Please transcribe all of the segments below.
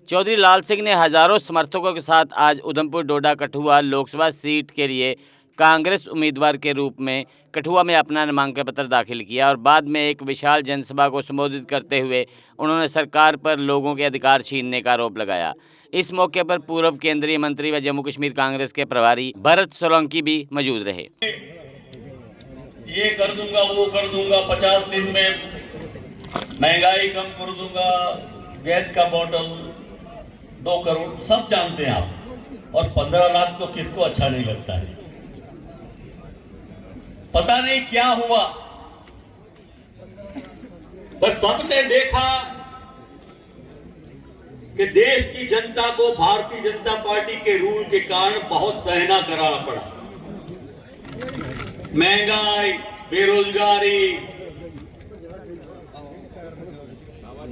चौधरी लाल सिंह ने हजारों समर्थकों के साथ आज उधमपुर डोडा कठुआ लोकसभा सीट के लिए कांग्रेस उम्मीदवार के रूप में कठुआ में अपना नामांकन पत्र दाखिल किया और बाद में एक विशाल जनसभा को संबोधित करते हुए उन्होंने सरकार पर लोगों के अधिकार छीनने का आरोप लगाया। इस मौके पर पूर्व केंद्रीय मंत्री व जम्मू कश्मीर कांग्रेस के प्रभारी भरत सोलंकी भी मौजूद रहे। ये कर दूंगा, वो कर दूंगा, 50 दिन में महंगाई कम कर दूंगा, गैस का बोतल 2 करोड़, सब जानते हैं आप। और 15 लाख तो किसको अच्छा नहीं लगता है। पता नहीं क्या हुआ, पर सबने देखा कि देश की जनता को भारतीय जनता पार्टी के रूल के कारण बहुत सहना कराना पड़ा। महंगाई, बेरोजगारी,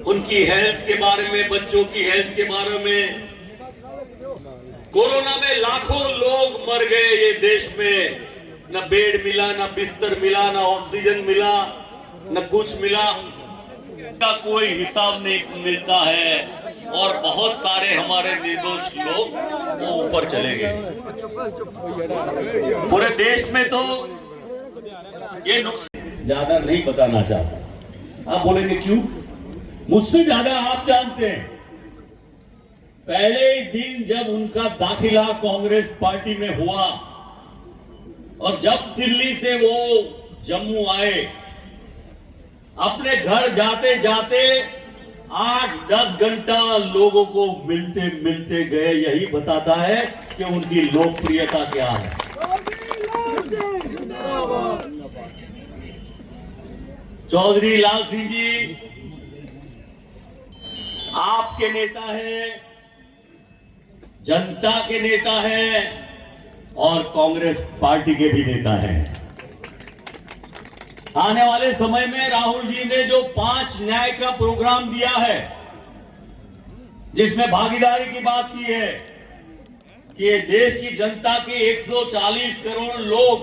उनकी हेल्थ के बारे में, बच्चों की हेल्थ के बारे में, कोरोना में लाखों लोग मर गए ये देश में। न बेड मिला, न बिस्तर मिला, न ऑक्सीजन मिला, न कुछ मिला, का कोई हिसाब नहीं मिलता है। और बहुत सारे हमारे निर्दोष लोग वो ऊपर चले गए। पूरे देश में तो ये नुकसान ज्यादा नहीं बताना चाहता। आप बोलेंगे क्यों? मुझसे ज्यादा आप जानते हैं। पहले ही दिन जब उनका दाखिला कांग्रेस पार्टी में हुआ और जब दिल्ली से वो जम्मू आए, अपने घर जाते जाते 8-10 घंटा लोगों को मिलते मिलते गए। यही बताता है कि उनकी लोकप्रियता क्या है। चौधरी लाल सिंह जी आपके नेता हैं, जनता के नेता हैं और कांग्रेस पार्टी के भी नेता हैं। आने वाले समय में राहुल जी ने जो 5 न्याय का प्रोग्राम दिया है, जिसमें भागीदारी की बात की है कि देश की जनता के 140 करोड़ लोग,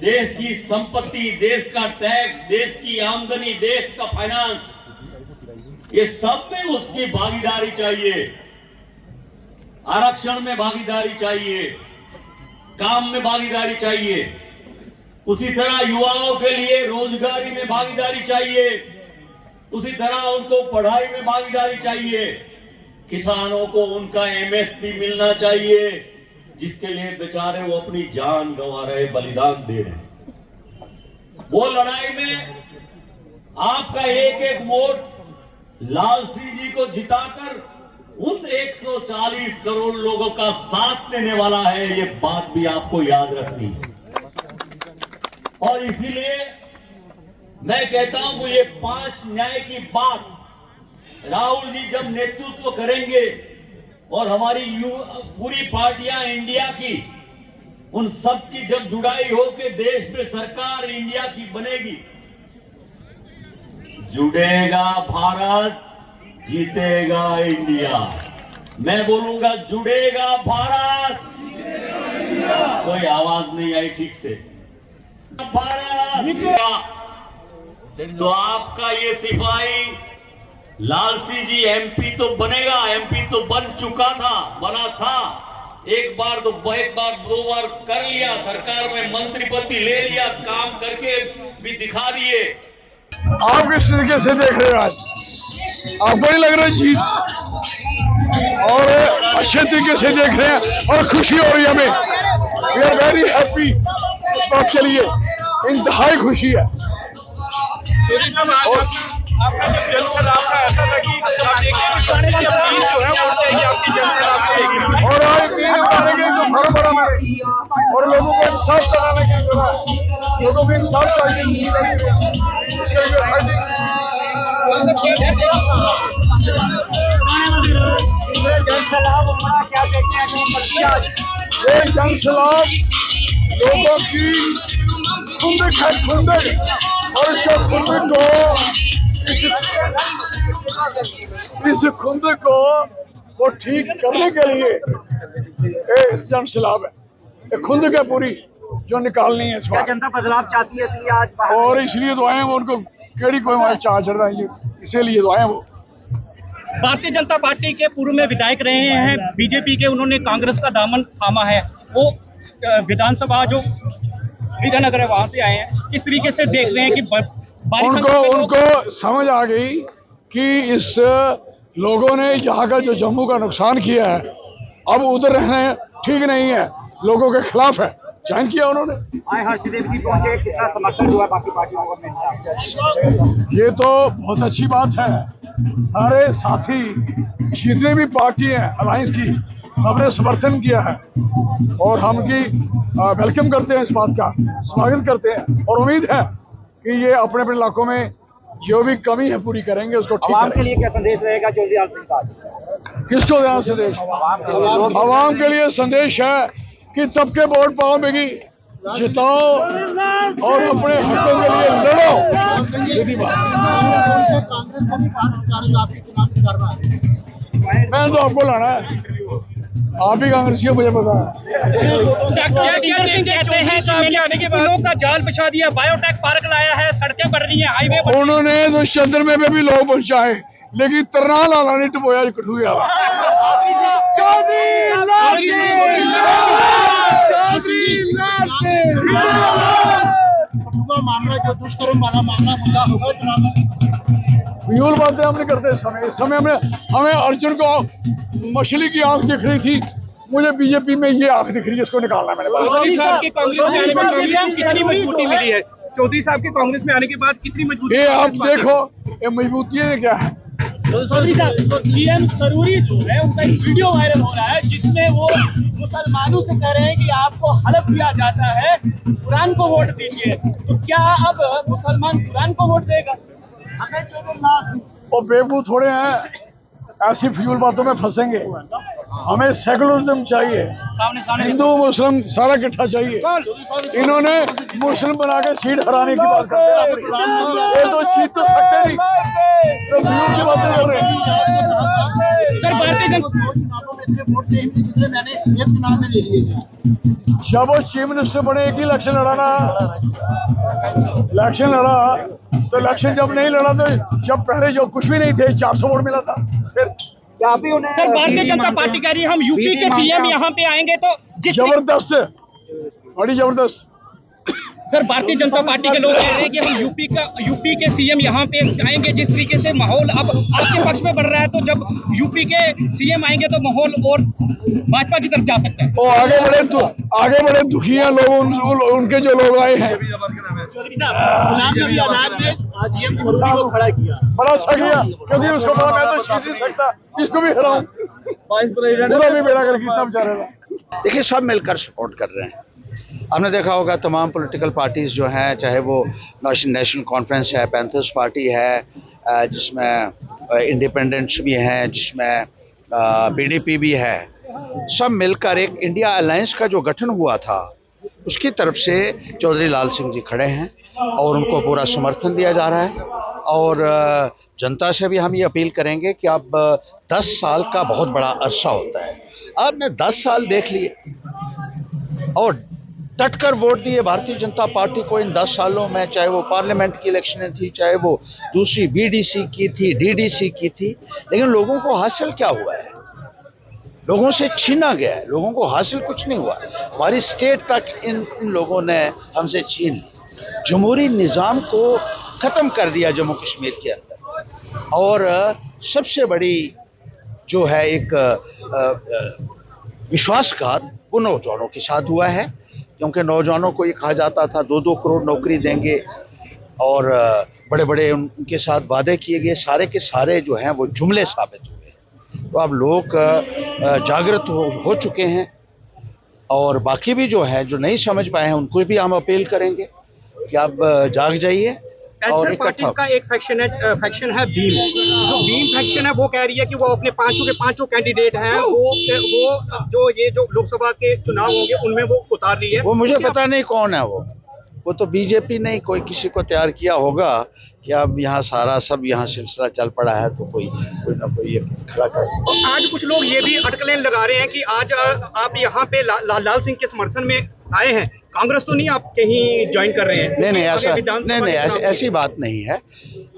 देश की संपत्ति, देश का टैक्स, देश की आमदनी, देश का फाइनेंस, ये सब में उसकी भागीदारी चाहिए। आरक्षण में भागीदारी चाहिए, काम में भागीदारी चाहिए, उसी तरह युवाओं के लिए रोजगारी में भागीदारी चाहिए, उसी तरह उनको पढ़ाई में भागीदारी चाहिए, किसानों को उनका एमएसपी मिलना चाहिए, जिसके लिए बेचारे वो अपनी जान गंवा रहे, बलिदान दे रहे। वो लड़ाई में आपका एक एक वोट लाल सिंह जी को जिताकर उन 140 करोड़ लोगों का साथ देने वाला है। ये बात भी आपको याद रखनी है। और इसीलिए मैं कहता हूं कि ये 5 न्याय की बात राहुल जी जब नेतृत्व करेंगे और हमारी पूरी पार्टियां इंडिया की, उन सब की जब जुड़ाई हो के देश में सरकार इंडिया की बनेगी, जुड़ेगा भारत, जीतेगा इंडिया। मैं बोलूंगा जुड़ेगा भारत। कोई आवाज नहीं आई ठीक से। भारत। तो आपका ये सिपाही लाल सिंह जी एमपी तो बनेगा, एमपी तो बन चुका था, बना था। एक बार 2 बार कर लिया, सरकार में मंत्री पद भी ले लिया, काम करके भी दिखा दिए। आप किस तरीके से देख रहे हो आज? आपको नहीं लग रहा जीत? और अच्छे तरीके से देख रहे हैं और खुशी हो रही है हमें। We are very happy. इस बात के लिए इंतहाई खुशी है। और आज फर्म बड़ा और लोगों को इंसाफ कराने के लिए, लोगों को इंसाफ चाहिए। ये जन सलाह लोगों की खुंदक है, खुंदक, और इसका खुंदक को, इस खुंदक को वो ठीक करने के लिए इस जन सलाह है, ये खुंदक है पूरी जो निकालनी है इस बार। जनता बदलाव चाहती है, इसलिए आज और इसलिए तो आए हैं वो, उनको केड़ी कोई चाह चढ़ रहा है, इसीलिए तो आए हैं वो। भारतीय जनता पार्टी के पूर्व में विधायक रहे हैं, बीजेपी के, उन्होंने कांग्रेस का दामन थामा है। वो विधानसभा जो हीरानगर है वहां से आए हैं, किस तरीके से देख रहे हैं कि उनको समझ आ गई कि इस लोगों ने यहाँ का जो जम्मू का नुकसान किया है, अब उधर रहना ठीक नहीं है, लोगों के खिलाफ है, ज्वाइन किया उन्होंने। आए हर्षदेव जी पहुंचे, कितना समर्थन हुआ बाकी पार्टियों को? ये तो बहुत अच्छी बात है। सारे साथी जितने भी पार्टी हैं अलायंस की, सबने समर्थन किया है और हम की वेलकम करते हैं, इस बात का स्वागत करते हैं और उम्मीद है कि ये अपने अपने इलाकों में जो भी कमी है पूरी करेंगे, उसको ठीक आवाम के करेंगे। लिए क्या संदेश रहेगा चौधरी लाल सिंह का? किसको देना संदेश? आवाम के लिए संदेश है कि तब के वोट पाओ बेगी, जिताओ और अपने हकों के लिए लड़ो, सीधी बात। मैंने तो आपको लाना है, आप ही कांग्रेसी हो, मुझे पता है। डॉक्टर सिंह कहते हैं कि मैंने फूलों का जाल बिछा दिया, बायोटेक पार्क लाया है, सड़कें बन रही हैं, हाईवे बन रही हैं। उन्होंने तो चंद्रमा में भी लोग पहुंचाए, लेकिन तरनाल आला नहीं टपोया कठुआ। मामला जो दुष्कर्म वाला मामला मुद्दा होगा चुनाव में। फ्यूल बातें हम नहीं करते। इस समय हमें अर्जुन को मछली की आंख दिख रही थी, मुझे बीजेपी में ये आंख दिख रही है, इसको निकालना है। चौधरी साहब के कांग्रेस में आने में कितनी मजबूती मिली है? चौधरी साहब के कांग्रेस में आने के बाद कितनी मजबूती? ये आप देखो, ये मजबूती है क्या है? जीएम सरूरी जो है उनका एक वीडियो वायरल हो रहा है जिसमें वो मुसलमानों से कह रहे हैं कि आपको हलफ दिया जाता है कुरान को वोट दीजिए, तो क्या अब मुसलमान कुरान को वोट देगा? और बेवकूफ थोड़े हैं, ऐसी फ्यूल बातों में फंसेंगे। हमें सेकुलरिज्म चाहिए, हिंदू मुस्लिम सारा इकट्ठा चाहिए। इन्होंने मुस्लिम बना के सीट हराने की बात करते हैं, ये तो जीत तो सकते नहीं, तो फ्यूल की बातें कर रहे हैं। सर भारतीय जनता चुनावों में इतने वोट नहीं मिले जितने मैंने एक चुनाव में ले लिए। जब वो चीफ मिनिस्टर बने, एक ही इलेक्शन लड़ा ना, इलेक्शन लड़ा तो इलेक्शन जब नहीं लड़ा तो जब पहले जो कुछ भी नहीं थे 400 वोट मिला था। फिर क्या अभी उन्हें सर भारतीय जनता पार्टी कह रही है हम यूपी के सीएम यहाँ पे आएंगे तो जबरदस्त, बड़ी जबरदस्त। सर भारतीय जनता पार्टी के लोग कह रहे हैं कि हम यूपी के सीएम यहाँ पे आएंगे, जिस तरीके से माहौल अब आपके पक्ष में बढ़ रहा है, तो जब यूपी के सीएम आएंगे तो माहौल और भाजपा की तरफ जा सकता है। वो आगे बड़े दुखी हैं लोग, उनके जो लोग आए हैं। चौधरी साहब गुलाम नबी आजाद ने जीएम सरूरी को खड़ा किया, बड़ा अच्छा किया, क्योंकि उसको पता मैं तो जीत नहीं सकता, इसको भी हराऊं, पूरा भी बेड़ा कर कितना बेचारे का। देखिए सब मिलकर सपोर्ट कर रहे हैं। आपने देखा होगा तमाम पॉलिटिकल पार्टीज़ जो हैं, चाहे वो नेशनल कॉन्फ्रेंस है, पैंथर्स पार्टी है, जिसमें इंडिपेंडेंट्स भी हैं, जिसमें बीडीपी भी है, सब मिलकर एक इंडिया अलायंस का जो गठन हुआ था उसकी तरफ से चौधरी लाल सिंह जी खड़े हैं और उनको पूरा समर्थन दिया जा रहा है। और जनता से भी हम ये अपील करेंगे कि अब 10 साल का बहुत बड़ा अरसा होता है, आपने 10 साल देख लिए और डटकर वोट दिए भारतीय जनता पार्टी को इन 10 सालों में, चाहे वो पार्लियामेंट की इलेक्शनें थी, चाहे वो दूसरी बीडीसी की थी, डीडीसी की थी, लेकिन लोगों को हासिल क्या हुआ है? लोगों से छीना गया है, लोगों को हासिल कुछ नहीं हुआ। हमारी स्टेट तक इन लोगों ने हमसे छीन ली, जमहूरी निज़ाम को ख़त्म कर दिया जम्मू कश्मीर के अंदर। और सबसे बड़ी जो है एक विश्वासघात वो नौजवानों के साथ हुआ है, क्योंकि नौजवानों को ये कहा जाता था 2-2 करोड़ नौकरी देंगे और बड़े बड़े उनके साथ वादे किए गए, सारे के सारे जो हैं वो जुमले साबित हुए। तो अब लोग जागृत हो चुके हैं और बाकी भी जो है, जो नहीं समझ पाए हैं, उनको भी हम अपील करेंगे कि आप जाग जाइए और इकट्ठा। का एक फैक्शन है भीम, जो भीम फैक्शन है वो कह रही है कि वो अपने पांचों कैंडिडेट हैं वो जो लोकसभा के चुनाव होंगे उनमें वो उतार रही है। वो मुझे पता नहीं कौन है वो तो बीजेपी ने कोई किसी को तैयार किया होगा कि अब यहाँ सारा सब यहाँ सिलसिला चल पड़ा है, तो कोई ना कोई ये खड़ा कर। तो आज कुछ लोग ये भी अटकलें लगा रहे हैं कि आज आप यहाँ पे लाल सिंह के समर्थन में आए हैं, कांग्रेस तो नहीं आप कहीं ज्वाइन कर रहे हैं? नहीं, ऐसी बात नहीं है।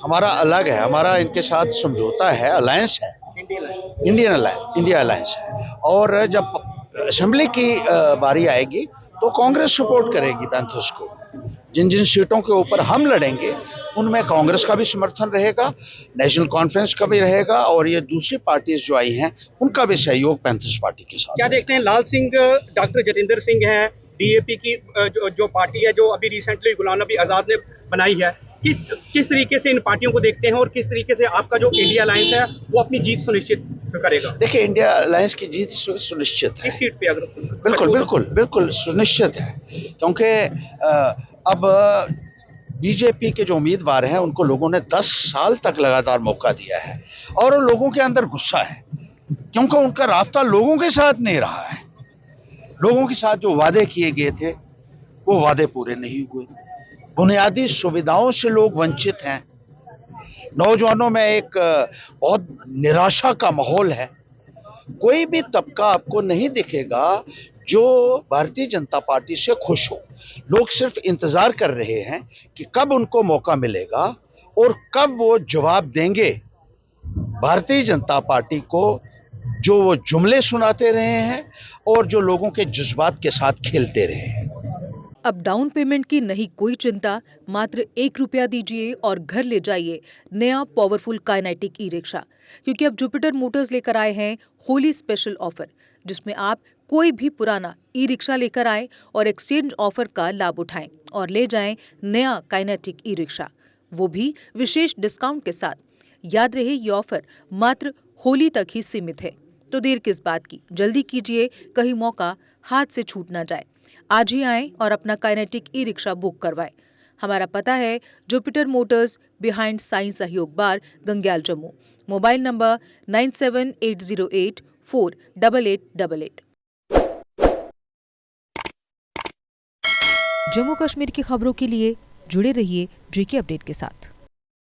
हमारा अलग है, हमारा इनके साथ समझौता है, अलायंस है। इंडिया अलायंस है। और जब असेंबली की बारी आएगी तो कांग्रेस सपोर्ट करेगी पैंथर्स को। जिन जिन सीटों के ऊपर हम लड़ेंगे उनमें कांग्रेस का भी समर्थन रहेगा, नेशनल कॉन्फ्रेंस का भी रहेगा, और ये दूसरी पार्टीज जो आई हैं उनका भी सहयोग पैंथर्स पार्टी के साथ। क्या देखते हैं लाल सिंह, डॉक्टर जतेंद्र सिंह हैं, डीएपी की जो पार्टी है जो अभी रिसेंटली गुलाम नबी आज़ाद ने बनाई है, किस तरीके से इन पार्टियों को देखते हैं और किस तरीके से आपका जो इंडिया अलायंस है वो अपनी जीत सुनिश्चित करेगा? देखिए, इंडिया अलायंस की जीत सुनिश्चित है इस सीट पे अगर बिल्कुल सुनिश्चित है, क्योंकि अब बीजेपी के जो उम्मीदवार हैं उनको लोगों ने 10 साल तक लगातार मौका दिया है और लोगों के अंदर गुस्सा है, क्योंकि उनका रास्ता लोगों के साथ नहीं रहा है। लोगों के साथ जो वादे किए गए थे वो वादे पूरे नहीं हुए, बुनियादी सुविधाओं से लोग वंचित हैं, नौजवानों में एक बहुत निराशा का माहौल है। कोई भी तबका आपको नहीं दिखेगा जो भारतीय जनता पार्टी से खुश हो। लोग सिर्फ इंतजार कर रहे हैं कि कब उनको मौका मिलेगा और कब वो जवाब देंगे भारतीय जनता पार्टी को, जो वो जुमले सुनाते रहे हैं और जो लोगों के जज्बात के साथ खेलते रहे हैं। अब डाउन पेमेंट की नहीं कोई चिंता, मात्र 1 रुपया दीजिए और घर ले जाइए नया पावरफुल काइनेटिक ई रिक्शा, क्योंकि अब जुपिटर मोटर्स लेकर आए हैं होली स्पेशल ऑफर, जिसमें आप कोई भी पुराना ई रिक्शा लेकर आएं और एक्सचेंज ऑफर का लाभ उठाएं और ले जाएं नया काइनेटिक ई रिक्शा, वो भी विशेष डिस्काउंट के साथ। याद रहे, ये ऑफर मात्र होली तक ही सीमित है, तो देर किस बात की, जल्दी कीजिए, कहीं मौका हाथ से छूट ना जाए। आज ही आएं और अपना काइनेटिक ई रिक्शा बुक करवाएं। हमारा पता है Jupiter Motors, behind Sai Sahyog bar, Gangyal, Jammu. Mobile number 9780848888। Jammu Kashmir की खबरों के लिए जुड़े रहिए जीके अपडेट के साथ।